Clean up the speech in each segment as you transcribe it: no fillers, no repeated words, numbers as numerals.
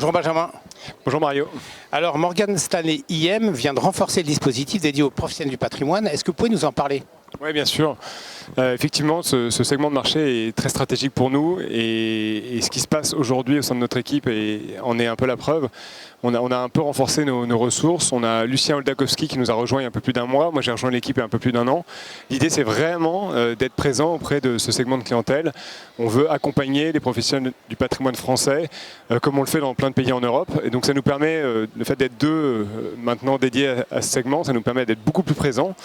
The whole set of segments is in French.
Bonjour Benjamin. Bonjour Mario. Alors Morgan Stanley IM vient de renforcer le dispositif dédié aux professionnels du patrimoine. Est-ce que vous pouvez nous en parler ? Oui, bien sûr. Effectivement, ce segment de marché est très stratégique pour nous et ce qui se passe aujourd'hui au sein de notre équipe en est un peu la preuve. On a un peu renforcé nos ressources. On a Lucien Oldakowski qui nous a rejoint il y a un peu plus d'un mois. Moi, j'ai rejoint l'équipe il y a un peu plus d'un an. L'idée, c'est vraiment d'être présent auprès de ce segment de clientèle. On veut accompagner les professionnels du patrimoine français comme on le fait dans plein de pays en Europe. Et donc, ça nous permet, le fait d'être deux maintenant dédiés à ce segment, ça nous permet d'être beaucoup plus présents.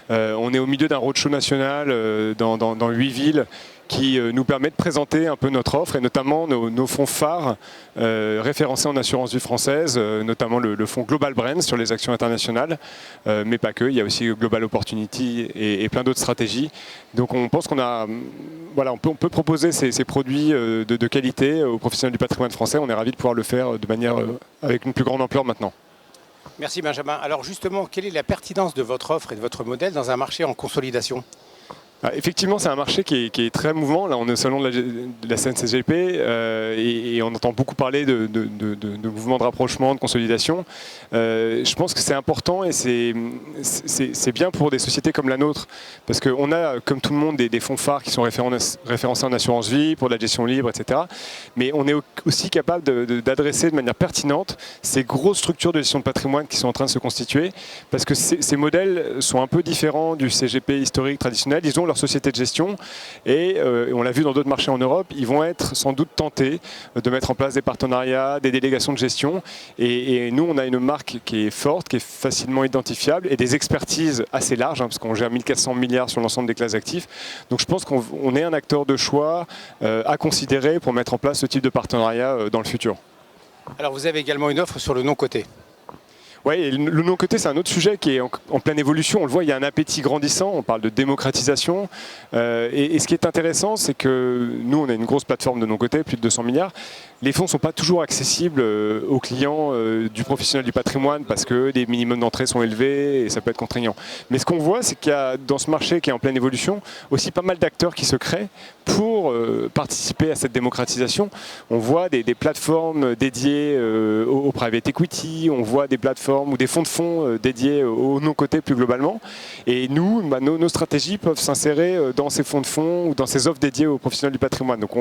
On est au milieu d'un roadshow national dans 8 villes qui nous permet de présenter un peu notre offre et notamment nos fonds phares référencés en assurance vie française, notamment le fonds Global Brands sur les actions internationales, mais pas que, il y a aussi Global Opportunity et plein d'autres stratégies. Donc on pense on peut proposer ces produits de qualité aux professionnels du patrimoine français. On est ravis de pouvoir le faire de manière avec une plus grande ampleur maintenant. Merci Benjamin. Alors justement, quelle est la pertinence de votre offre et de votre modèle dans un marché en consolidation ? Effectivement, c'est un marché qui est très mouvant. Là, on est au salon de la CNCGP et on entend beaucoup parler de mouvements de rapprochement, de consolidation. Je pense que c'est important et c'est bien pour des sociétés comme la nôtre parce qu'on a, comme tout le monde, des fonds phares qui sont référencés en assurance vie, pour de la gestion libre, etc. Mais on est aussi capable d'adresser de manière pertinente ces grosses structures de gestion de patrimoine qui sont en train de se constituer parce que ces modèles sont un peu différents du CGP historique traditionnel. Ils ont leur société de gestion et on l'a vu dans d'autres marchés en Europe, ils vont être sans doute tentés de mettre en place des partenariats, des délégations de gestion et nous on a une marque qui est forte, qui est facilement identifiable et des expertises assez larges parce qu'on gère 1400 milliards sur l'ensemble des classes d'actifs. Donc je pense qu'on est un acteur de choix à considérer pour mettre en place ce type de partenariat dans le futur. Alors vous avez également une offre sur le non-coté. Oui, le non-coté, c'est un autre sujet qui est en pleine évolution. On le voit, il y a un appétit grandissant, on parle de démocratisation. Et ce qui est intéressant, c'est que nous, on a une grosse plateforme de non-coté, plus de 200 milliards. Les fonds ne sont pas toujours accessibles aux clients du professionnel du patrimoine parce que des minimums d'entrée sont élevés et ça peut être contraignant. Mais ce qu'on voit, c'est qu'il y a dans ce marché qui est en pleine évolution aussi pas mal d'acteurs qui se créent pour participer à cette démocratisation. On voit des plateformes dédiées au private equity, on voit des plateformes ou des fonds de fonds dédiés au non-coté plus globalement. Et nous, nos stratégies peuvent s'insérer dans ces fonds de fonds ou dans ces offres dédiées aux professionnels du patrimoine. Donc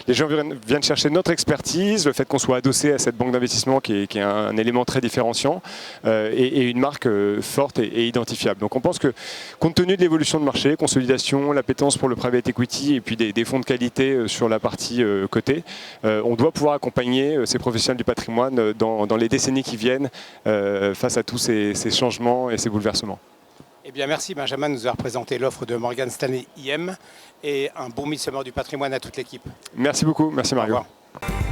les gens viennent chercher notre expertise, le fait qu'on soit adossé à cette banque d'investissement qui est un élément très différenciant et une marque forte et identifiable. Donc on pense que compte tenu de l'évolution de marché, consolidation, l'appétence pour le private equity et puis des fonds de qualité sur la partie cotée, on doit pouvoir accompagner ces professionnels du patrimoine dans les décennies qui viennent face à tous ces changements et ces bouleversements. Eh bien, merci Benjamin de nous avoir présenté l'offre de Morgan Stanley IM et un bon Midsummer du patrimoine à toute l'équipe. Merci beaucoup, merci Mario. Au revoir.